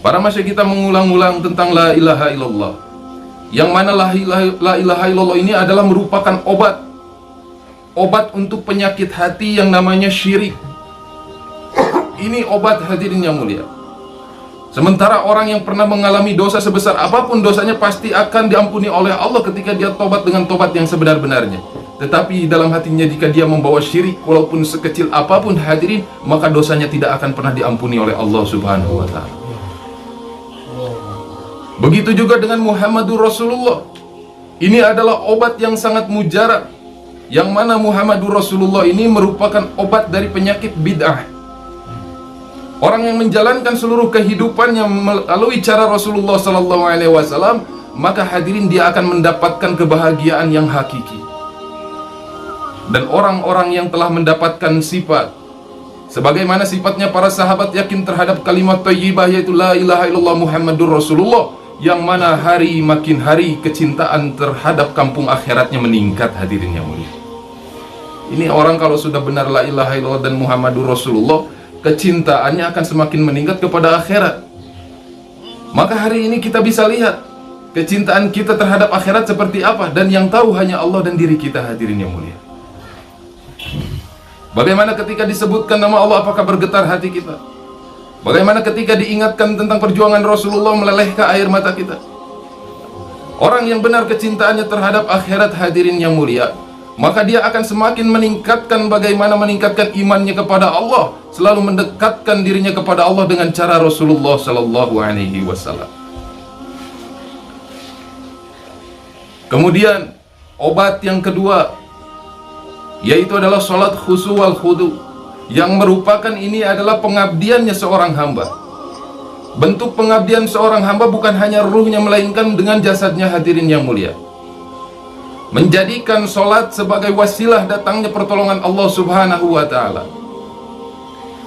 Para masyayikh kita mengulang-ulang tentang la ilaha illallah, yang mana la ilaha illallah ini adalah merupakan obat untuk penyakit hati yang namanya syirik. Ini obat, hadirin yang mulia. Sementara orang yang pernah mengalami dosa sebesar apapun dosanya pasti akan diampuni oleh Allah ketika dia tobat dengan tobat yang sebenar-benarnya. Tetapi dalam hatinya jika dia membawa syirik walaupun sekecil apapun, hadirin, maka dosanya tidak akan pernah diampuni oleh Allah Subhanahu wa ta'ala. Begitu juga dengan Muhammadur Rasulullah. Ini adalah obat yang sangat mujarab, yang mana Muhammadur Rasulullah ini merupakan obat dari penyakit bid'ah. Orang yang menjalankan seluruh kehidupannya melalui cara Rasulullah sallallahu alaihi wasallam, maka hadirin dia akan mendapatkan kebahagiaan yang hakiki. Dan orang-orang yang telah mendapatkan sifat sebagaimana sifatnya para sahabat yakin terhadap kalimat thayyibah, yaitu la ilaha illallah Muhammadur Rasulullah, yang mana hari makin hari kecintaan terhadap kampung akhiratnya meningkat, hadirin yang mulia. Ini orang kalau sudah benar la ilaha illallah dan Muhammadur Rasulullah, kecintaannya akan semakin meningkat kepada akhirat. Maka hari ini kita bisa lihat kecintaan kita terhadap akhirat seperti apa, dan yang tahu hanya Allah dan diri kita, hadirin yang mulia. Bagaimana ketika disebutkan nama Allah, apakah bergetar hati kita? Bagaimana ketika diingatkan tentang perjuangan Rasulullah, melelehkah air mata kita? Orang yang benar kecintaannya terhadap akhirat, hadirin yang mulia, maka dia akan semakin meningkatkan bagaimana meningkatkan imannya kepada Allah, selalu mendekatkan dirinya kepada Allah dengan cara Rasulullah sallallahu alaihi wasallam. Kemudian obat yang kedua yaitu adalah salat khusu wal khudu, yang merupakan ini adalah pengabdiannya seorang hamba. Bentuk pengabdian seorang hamba bukan hanya ruhnya, melainkan dengan jasadnya, hadirin yang mulia. Menjadikan solat sebagai wasilah datangnya pertolongan Allah Subhanahu wa ta'ala.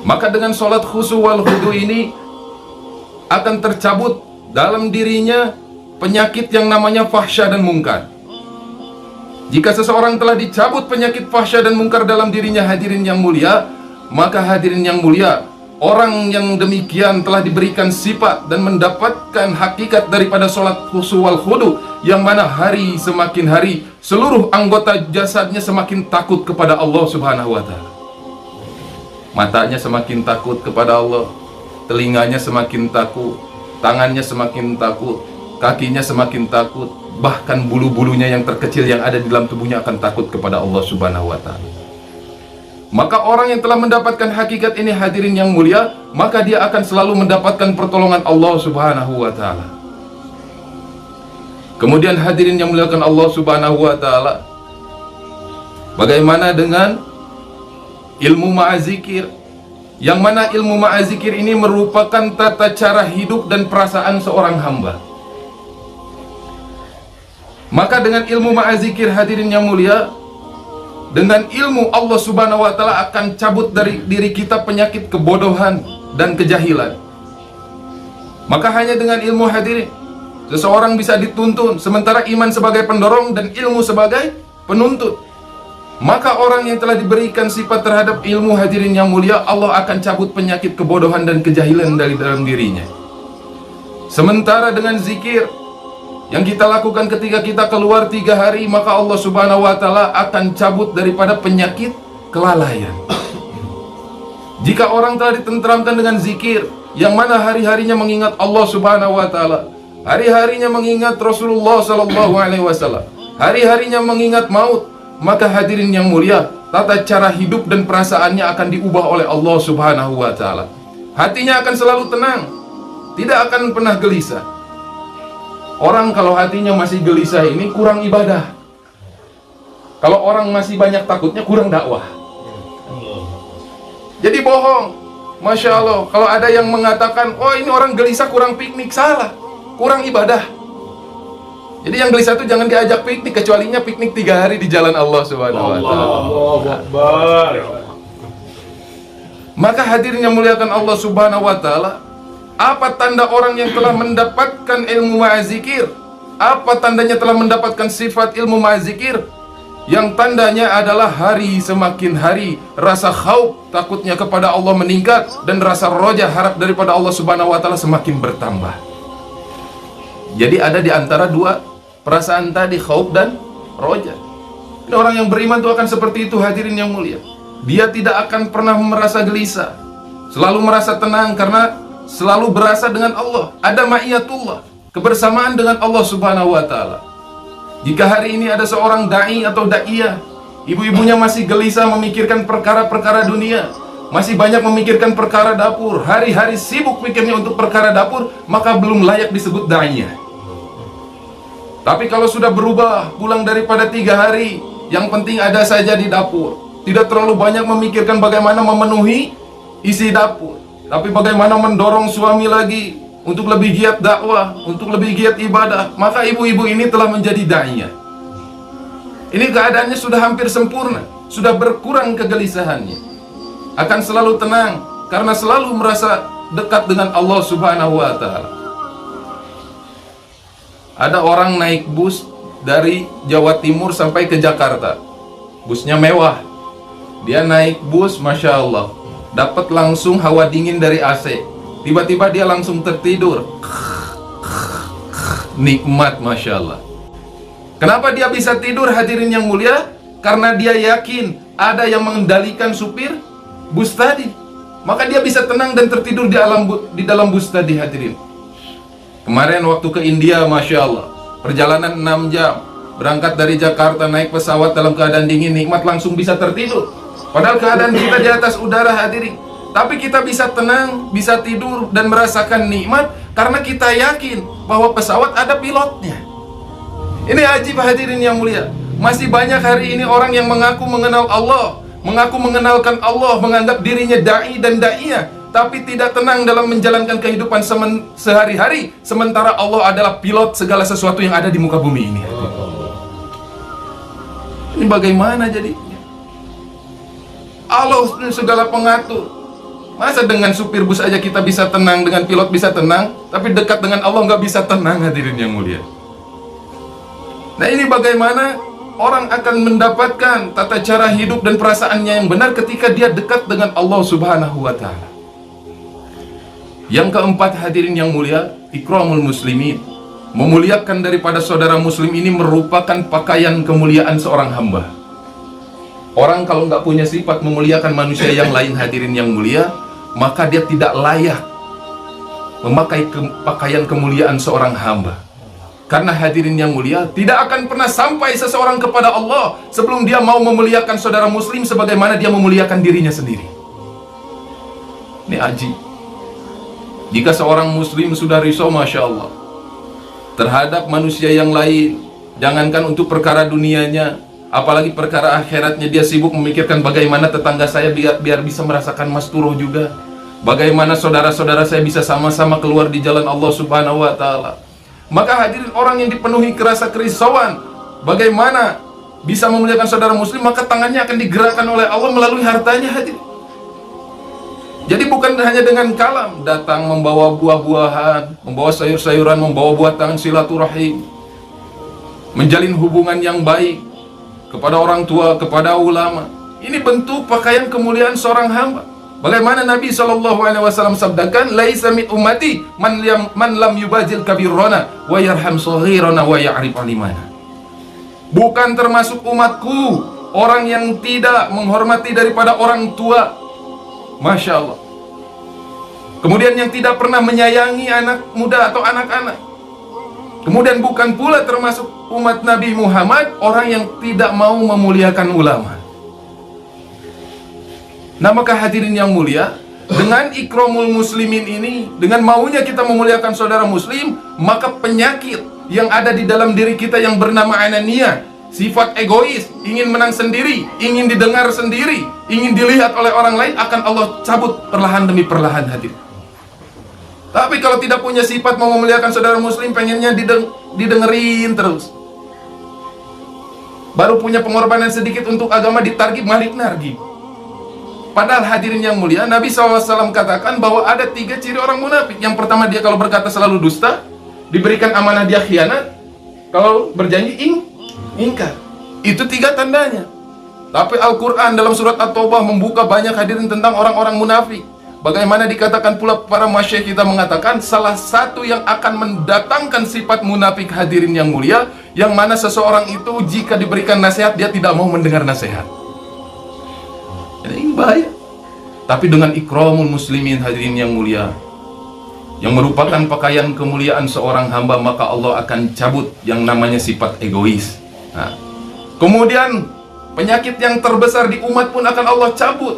Maka dengan solat khusu wal khudu ini akan tercabut dalam dirinya penyakit yang namanya fahsya dan mungkar. Jika seseorang telah dicabut penyakit fahsya dan mungkar dalam dirinya, hadirin yang mulia, maka hadirin yang mulia, orang yang demikian telah diberikan sifat dan mendapatkan hakikat daripada solat khusu wal khudu, yang mana hari semakin hari seluruh anggota jasadnya semakin takut kepada Allah Subhanahu wa ta'ala. Matanya semakin takut kepada Allah, telinganya semakin takut, tangannya semakin takut, kakinya semakin takut, bahkan bulu-bulunya yang terkecil yang ada di dalam tubuhnya akan takut kepada Allah Subhanahu wa ta'ala. Maka orang yang telah mendapatkan hakikat ini, hadirin yang mulia, maka dia akan selalu mendapatkan pertolongan Allah Subhanahu wa ta'ala. Kemudian hadirin yang muliakan Allah Subhanahu wa ta'ala, bagaimana dengan ilmu ma'azikir, yang mana ilmu ma'azikir ini merupakan tata cara hidup dan perasaan seorang hamba. Maka dengan ilmu ma'azikir, hadirin yang mulia, dengan ilmu Allah Subhanahu wa ta'ala akan cabut dari diri kita penyakit kebodohan dan kejahilan. Maka hanya dengan ilmu, hadirin, seseorang bisa dituntun, sementara iman sebagai pendorong dan ilmu sebagai penuntut. Maka orang yang telah diberikan sifat terhadap ilmu, hadirin yang mulia, Allah akan cabut penyakit kebodohan dan kejahilan dari dalam dirinya. Sementara dengan zikir yang kita lakukan ketika kita keluar 3 hari, maka Allah Subhanahu wa ta'ala akan cabut daripada penyakit kelalaian. Jika orang telah ditenteramkan dengan zikir, yang mana hari-harinya mengingat Allah Subhanahu wa ta'ala, hari-harinya mengingat Rasulullah sallallahu alaihi wasallam, hari-harinya mengingat maut, maka hadirin yang mulia, tata cara hidup dan perasaannya akan diubah oleh Allah Subhanahu wa ta'ala. Hatinya akan selalu tenang, tidak akan pernah gelisah. Orang kalau hatinya masih gelisah ini kurang ibadah. Kalau orang masih banyak takutnya kurang dakwah. Jadi bohong. Masya Allah, kalau ada yang mengatakan, oh ini orang gelisah kurang piknik, salah, kurang ibadah. Jadi yang gelisah itu jangan diajak piknik, kecualinya piknik 3 hari di jalan Allah Subhanahu wa ta'ala. Maka hadirin yang muliakan Allah Subhanahu wa ta'ala, apa tanda orang yang telah mendapatkan ilmu ma'azikir? Apa tandanya telah mendapatkan sifat ilmu ma'azikir? yang tandanya adalah hari semakin hari rasa khauf takutnya kepada Allah meningkat, dan rasa roja harap daripada Allah Subhanahu wa taala semakin bertambah. Jadi ada di antara dua perasaan tadi, khauf dan roja. Ini orang yang beriman itu akan seperti itu, hadirin yang mulia. Dia tidak akan pernah merasa gelisah, selalu merasa tenang karena selalu berasa dengan Allah. Ada ma'iyatullah, kebersamaan dengan Allah Subhanahu wa taala. Jika hari ini ada seorang da'i atau da'iyah, ibu-ibunya masih gelisah memikirkan perkara-perkara dunia, masih banyak memikirkan perkara dapur, hari-hari sibuk pikirnya untuk perkara dapur, maka belum layak disebut da'iyah. Tapi kalau sudah berubah, pulang daripada 3 hari, yang penting ada saja di dapur, tidak terlalu banyak memikirkan bagaimana memenuhi isi dapur, tapi bagaimana mendorong suami lagi untuk lebih giat dakwah, untuk lebih giat ibadah, maka ibu-ibu ini telah menjadi da'iyah. Ini keadaannya sudah hampir sempurna, sudah berkurang kegelisahannya, akan selalu tenang karena selalu merasa dekat dengan Allah Subhanahu wa taala. Ada orang naik bus dari Jawa Timur sampai ke Jakarta, busnya mewah. Dia naik bus, Masya Allah, dapat langsung hawa dingin dari AC. Tiba-tiba dia langsung tertidur. Nikmat, Masya Allah. Kenapa dia bisa tidur, hadirin yang mulia? Karena dia yakin ada yang mengendalikan supir bus tadi. Maka dia bisa tenang dan tertidur di dalam bus tadi, hadirin. Kemarin waktu ke India, Masya Allah, perjalanan 6 jam, berangkat dari Jakarta, naik pesawat dalam keadaan dingin, nikmat, langsung bisa tertidur. Padahal keadaan kita di atas udara, hadirin. Tapi kita bisa tenang, bisa tidur dan merasakan nikmat karena kita yakin bahwa pesawat ada pilotnya. Ini ajib, hadirin yang mulia. Masih banyak hari ini orang yang mengaku mengenal Allah, mengaku mengenalkan Allah, menganggap dirinya da'i dan da'iyah, tapi tidak tenang dalam menjalankan kehidupan sehari-hari, sementara Allah adalah pilot segala sesuatu yang ada di muka bumi ini. Ini bagaimana jadinya? Allah segala pengatur. Masa dengan supir bus aja kita bisa tenang, dengan pilot bisa tenang, tapi dekat dengan Allah nggak bisa tenang, hadirin yang mulia. Nah, ini bagaimana orang akan mendapatkan tata cara hidup dan perasaannya yang benar ketika dia dekat dengan Allah Subhanahu wa taala. Yang keempat, hadirin yang mulia, ikramul muslimin. Memuliakan daripada saudara muslim ini merupakan pakaian kemuliaan seorang hamba. Orang kalau nggak punya sifat memuliakan manusia yang lain, hadirin yang mulia, maka dia tidak layak memakai pakaian kemuliaan seorang hamba. Karena hadirin yang mulia, tidak akan pernah sampai seseorang kepada Allah sebelum dia mau memuliakan saudara muslim sebagaimana dia memuliakan dirinya sendiri. Ini ajib. Jika seorang muslim sudah risau, Masya Allah, terhadap manusia yang lain, jangankan untuk perkara dunianya, apalagi perkara akhiratnya, dia sibuk memikirkan bagaimana tetangga saya biar bisa merasakan masturoh juga, bagaimana saudara-saudara saya bisa sama-sama keluar di jalan Allah Subhanahu wa taala. Maka hadirin, orang yang dipenuhi kerasa kerisauan bagaimana bisa memuliakan saudara muslim, maka tangannya akan digerakkan oleh Allah melalui hartanya, hadirin. Jadi bukan hanya dengan kalam, datang membawa buah-buahan, membawa sayur-sayuran, membawa buatan silaturahim, menjalin hubungan yang baik kepada orang tua, kepada ulama. Ini bentuk pakaian kemuliaan seorang hamba. Bagaimana Nabi SAW sabdakan, laisa min ummati man lam yubajil kabirona wa yarham saghirana wa ya'rif alimana. Bukan termasuk umatku orang yang tidak menghormati daripada orang tua. Masya Allah. Kemudian yang tidak pernah menyayangi anak muda atau anak-anak. Kemudian bukan pula termasuk umat Nabi Muhammad orang yang tidak mau memuliakan ulama. Nah, maka hadirin yang mulia, dengan ikramul muslimin ini, dengan maunya kita memuliakan saudara muslim, maka penyakit yang ada di dalam diri kita yang bernama ananiyah, sifat egois, ingin menang sendiri, ingin didengar sendiri, ingin dilihat oleh orang lain, akan Allah cabut perlahan demi perlahan, hadirin. Tapi kalau tidak punya sifat mau memuliakan saudara muslim, pengennya didengerin terus. Baru punya pengorbanan sedikit untuk agama, ditargib, malik nargib. Padahal hadirin yang mulia, Nabi SAW katakan bahwa ada 3 ciri orang munafik. Yang pertama, dia kalau berkata selalu dusta, diberikan amanah dia khianat, kalau berjanji ingkar. Itu 3 tandanya. Tapi Al-Quran dalam surat At-Taubah membuka banyak hadirin tentang orang-orang munafik. Bagaimana dikatakan pula para masyayikh kita mengatakan salah satu yang akan mendatangkan sifat munafik hadirin yang mulia, yang mana seseorang itu jika diberikan nasihat dia tidak mau mendengar nasihat. Jadi ini bahaya. Tapi dengan ikramul muslimin hadirin yang mulia, yang merupakan pakaian kemuliaan seorang hamba, maka Allah akan cabut yang namanya sifat egois. Nah, kemudian penyakit yang terbesar di umat pun akan Allah cabut.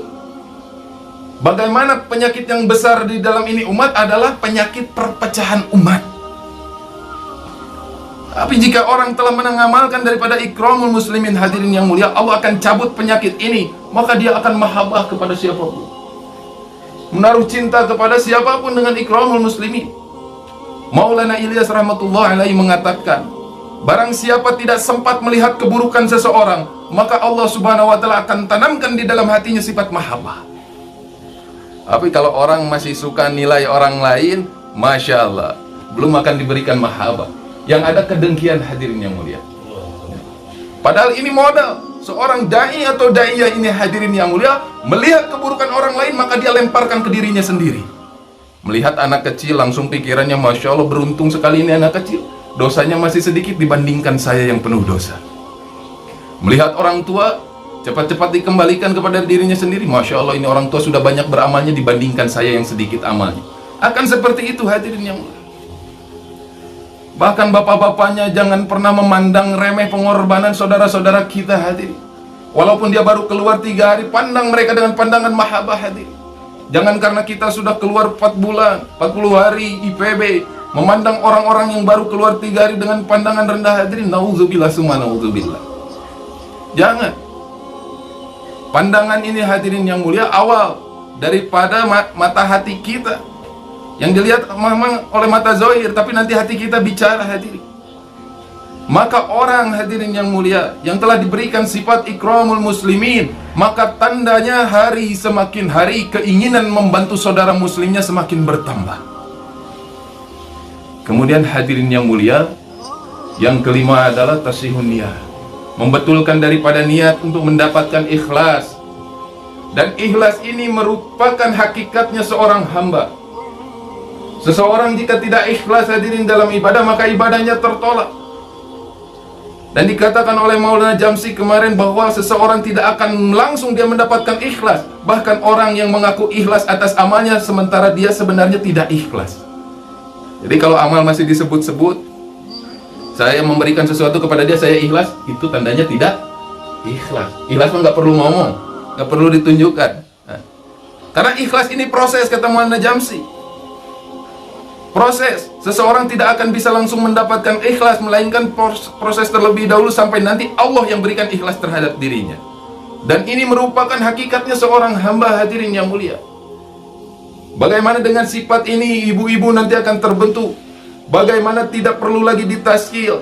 Bagaimana penyakit yang besar di dalam ini umat adalah penyakit perpecahan umat. Tapi jika orang telah mengamalkan daripada ikramul muslimin hadirin yang mulia, Allah akan cabut penyakit ini, maka dia akan mahabbah kepada siapapun, menaruh cinta kepada siapapun dengan ikramul muslimin. Maulana Ilyas rahmatullah alaihi mengatakan, barang siapa tidak sempat melihat keburukan seseorang, maka Allah subhanahu wa ta'ala akan tanamkan di dalam hatinya sifat mahabbah. Tapi kalau orang masih suka nilai orang lain, Masya Allah, belum akan diberikan mahabbah. Yang ada kedengkian hadirin yang mulia. Padahal ini modal. Seorang da'i atau da'iyah ini hadirin yang mulia, melihat keburukan orang lain, maka dia lemparkan ke dirinya sendiri. Melihat anak kecil, langsung pikirannya, Masya Allah, beruntung sekali ini anak kecil, dosanya masih sedikit dibandingkan saya yang penuh dosa. Melihat orang tua, cepat-cepat dikembalikan kepada dirinya sendiri, Masya Allah, ini orang tua sudah banyak beramalnya dibandingkan saya yang sedikit amalnya. Akan seperti itu hadirin yang mulia. Bahkan bapak-bapaknya jangan pernah memandang remeh pengorbanan saudara-saudara kita hadirin. Walaupun dia baru keluar 3 hari, pandang mereka dengan pandangan mahabbah hadirin. Jangan karena kita sudah keluar 4 bulan, 40 hari IPB, memandang orang-orang yang baru keluar 3 hari dengan pandangan rendah hadirin. Nauzubillah summa nauzubillah. Jangan. Pandangan ini hadirin yang mulia awal daripada mata hati kita. Yang dilihat memang oleh mata zahir, tapi nanti hati kita bicara hadirin. Maka orang hadirin yang mulia yang telah diberikan sifat ikramul muslimin, maka tandanya hari semakin hari keinginan membantu saudara muslimnya semakin bertambah. Kemudian hadirin yang mulia, yang kelima adalah tasihun niyah, membetulkan daripada niat untuk mendapatkan ikhlas. Dan ikhlas ini merupakan hakikatnya seorang hamba. Seseorang jika tidak ikhlas hadirin dalam ibadah, maka ibadahnya tertolak. Dan dikatakan oleh Maulana Jamsi kemarin bahwa seseorang tidak akan langsung dia mendapatkan ikhlas. Bahkan orang yang mengaku ikhlas atas amalnya, sementara dia sebenarnya tidak ikhlas. Jadi kalau amal masih disebut-sebut, saya memberikan sesuatu kepada dia, saya ikhlas, itu tandanya tidak ikhlas. Ikhlas mah nggak perlu ngomong, nggak perlu ditunjukkan. Nah, karena ikhlas ini proses, kata Maulana Jamsi. Proses. Seseorang tidak akan bisa langsung mendapatkan ikhlas, melainkan proses terlebih dahulu sampai nanti Allah yang berikan ikhlas terhadap dirinya. Dan ini merupakan hakikatnya seorang hamba hadirin yang mulia. Bagaimana dengan sifat ini ibu-ibu nanti akan terbentuk? Bagaimana tidak perlu lagi ditazkir,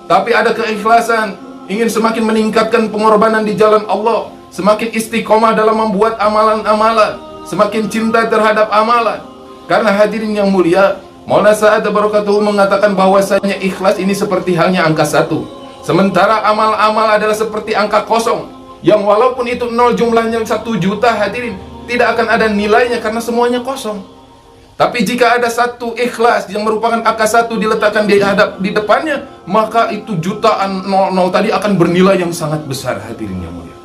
tapi ada keikhlasan, ingin semakin meningkatkan pengorbanan di jalan Allah, semakin istiqomah dalam membuat amalan-amalan, semakin cinta terhadap amalan. Karena hadirin yang mulia, Maulana Sa'ad Barakatuhu mengatakan bahwasanya ikhlas ini seperti halnya angka 1. Sementara amal-amal adalah seperti angka kosong, yang walaupun itu 0 jumlahnya 1 juta hadirin, tidak akan ada nilainya karena semuanya kosong. Tapi jika ada satu ikhlas yang merupakan angka 1 diletakkan di depannya, maka itu jutaan 00 tadi akan bernilai yang sangat besar hadirin yang mulia.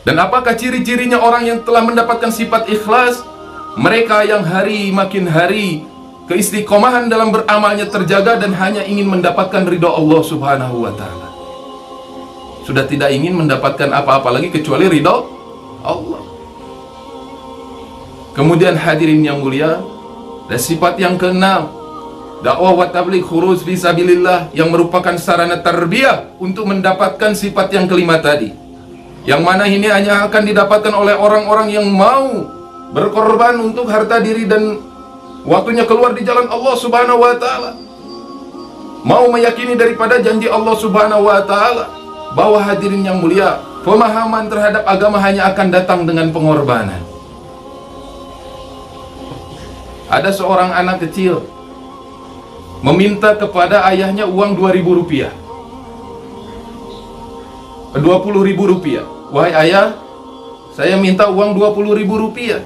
Dan apakah ciri-cirinya orang yang telah mendapatkan sifat ikhlas? Mereka yang hari makin hari keistiqomahan dalam beramalnya terjaga dan hanya ingin mendapatkan ridha Allah subhanahu wa ta'ala. Sudah tidak ingin mendapatkan apa-apa lagi kecuali ridha Allah. Kemudian hadirin yang mulia, dan sifat yang keenam, dakwah wa tabligh khuruj fi sabilillah, yang merupakan sarana tarbiyah untuk mendapatkan sifat yang kelima tadi. Yang mana ini hanya akan didapatkan oleh orang-orang yang mau berkorban untuk harta diri dan waktunya keluar di jalan Allah subhanahu wa ta'ala, mau meyakini daripada janji Allah subhanahu wa ta'ala, bahwa hadirin yang mulia, pemahaman terhadap agama hanya akan datang dengan pengorbanan. Ada seorang anak kecil meminta kepada ayahnya uang 2.000 rupiah. Rp20.000. Wahai ayah, saya minta uang Rp20.000.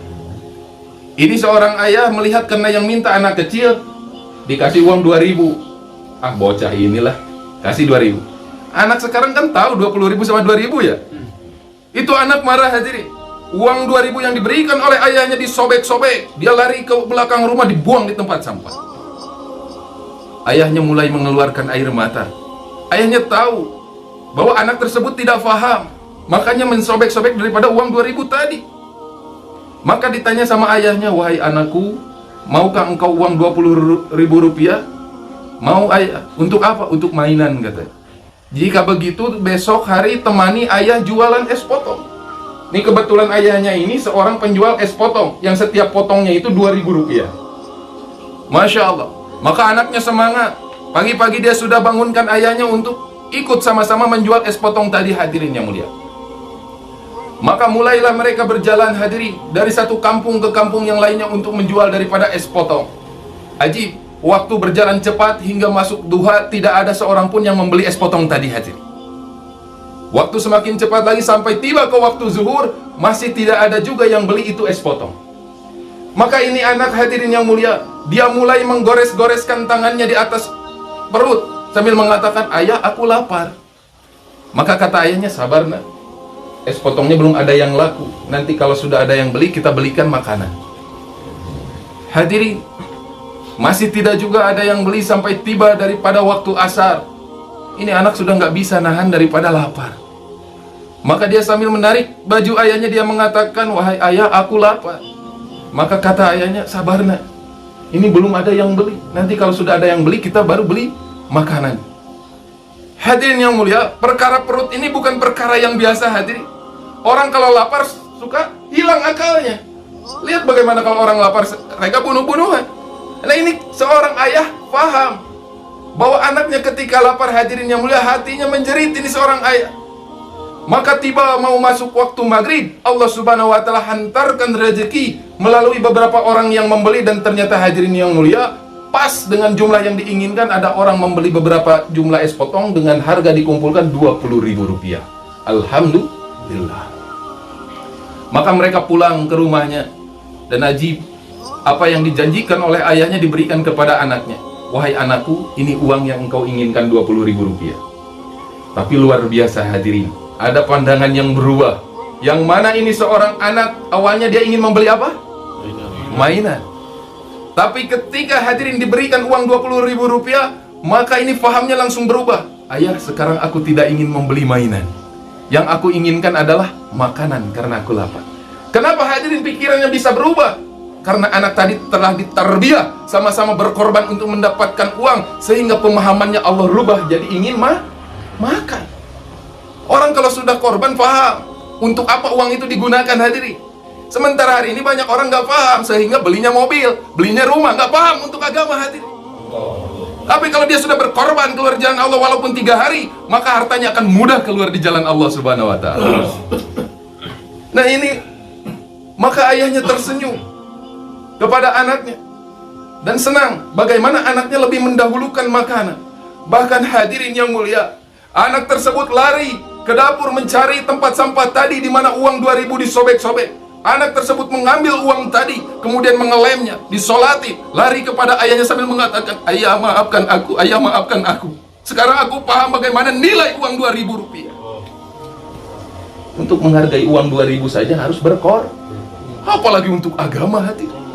Ini seorang ayah melihat karena yang minta anak kecil, dikasih uang 2.000. Ah, bocah inilah, kasih 2.000. Anak sekarang kan tahu 20.000 sama 2.000 ya. Itu anak marah hadirin. Uang 2.000 yang diberikan oleh ayahnya disobek-sobek. Dia lari ke belakang rumah, dibuang di tempat sampah. Ayahnya mulai mengeluarkan air mata. Ayahnya tahu bahwa anak tersebut tidak faham, makanya mensobek-sobek daripada uang 2.000 tadi. Maka ditanya sama ayahnya, wahai anakku, maukah engkau uang Rp20.000? Mau ayah. Untuk apa? Untuk mainan, katanya. Jika begitu besok hari temani ayah jualan es potong. Ini kebetulan ayahnya ini seorang penjual es potong, yang setiap potongnya itu Rp2.000. Masya Allah. Maka anaknya semangat. Pagi-pagi dia sudah bangunkan ayahnya untuk ikut sama-sama menjual es potong tadi, hadirin yang mulia. Maka mulailah mereka berjalan, hadirin, dari satu kampung ke kampung yang lainnya untuk menjual daripada es potong. Ajib, waktu berjalan cepat hingga masuk duha, tidak ada seorang pun yang membeli es potong tadi, hadirin. Waktu semakin cepat lagi sampai tiba ke waktu zuhur, masih tidak ada juga yang beli itu es potong. Maka ini anak, hadirin yang mulia, dia mulai menggores-goreskan tangannya di atas perut sambil mengatakan, ayah, aku lapar. Maka kata ayahnya, sabar nak, es potongnya belum ada yang laku. Nanti kalau sudah ada yang beli, kita belikan makanan. Hadirin, masih tidak juga ada yang beli sampai tiba daripada waktu asar. Ini anak sudah nggak bisa nahan daripada lapar. Maka dia sambil menarik baju ayahnya, dia mengatakan, wahai ayah, aku lapar. Maka kata ayahnya, sabar nak, ini belum ada yang beli. Nanti kalau sudah ada yang beli, kita baru beli makanan. Hadirin yang mulia, perkara perut ini bukan perkara yang biasa, hadirin. Orang kalau lapar suka hilang akalnya. Lihat bagaimana kalau orang lapar, mereka bunuh-bunuhan. Nah ini seorang ayah paham bahwa anaknya ketika lapar, hadirin yang mulia, hatinya menjerit ini seorang ayah. Maka tiba mau masuk waktu maghrib, Allah subhanahu wa ta'ala hantarkan rezeki melalui beberapa orang yang membeli. Dan ternyata, hadirin yang mulia, pas dengan jumlah yang diinginkan. Ada orang membeli beberapa jumlah es potong dengan harga dikumpulkan Rp20.000. Alhamdulillah. Maka mereka pulang ke rumahnya. Dan ajib, apa yang dijanjikan oleh ayahnya diberikan kepada anaknya. Wahai anakku, ini uang yang engkau inginkan Rp20.000. Tapi luar biasa, hadirin, ada pandangan yang berubah. Yang mana ini seorang anak, awalnya dia ingin membeli apa? Mainan. Tapi ketika, hadirin, diberikan uang Rp20.000, maka ini fahamnya langsung berubah. Ayah, sekarang aku tidak ingin membeli mainan. Yang aku inginkan adalah makanan karena aku lapar. Kenapa, hadirin, pikirannya bisa berubah? Karena anak tadi telah ditarbiyah, sama-sama berkorban untuk mendapatkan uang, sehingga pemahamannya Allah rubah jadi ingin makan. Orang kalau sudah korban paham untuk apa uang itu digunakan, hadirin. Sementara hari ini banyak orang nggak paham, sehingga belinya mobil, belinya rumah, nggak paham untuk agama, hadirin. Tapi kalau dia sudah berkorban keluar jalan Allah walaupun 3 hari, maka hartanya akan mudah keluar di jalan Allah subhanahu wa ta'ala. Nah ini, maka ayahnya tersenyum kepada anaknya dan senang bagaimana anaknya lebih mendahulukan makanan. Bahkan, hadirin yang mulia, anak tersebut lari ke dapur mencari tempat sampah tadi di mana uang 2.000 disobek-sobek. Anak tersebut mengambil uang tadi, kemudian mengelemnya, disolati, lari kepada ayahnya sambil mengatakan, ayah maafkan aku, ayah maafkan aku. Sekarang aku paham bagaimana nilai uang Rp2.000. Untuk menghargai uang 2.000 saja harus berkorban, apalagi untuk agama, hadirin.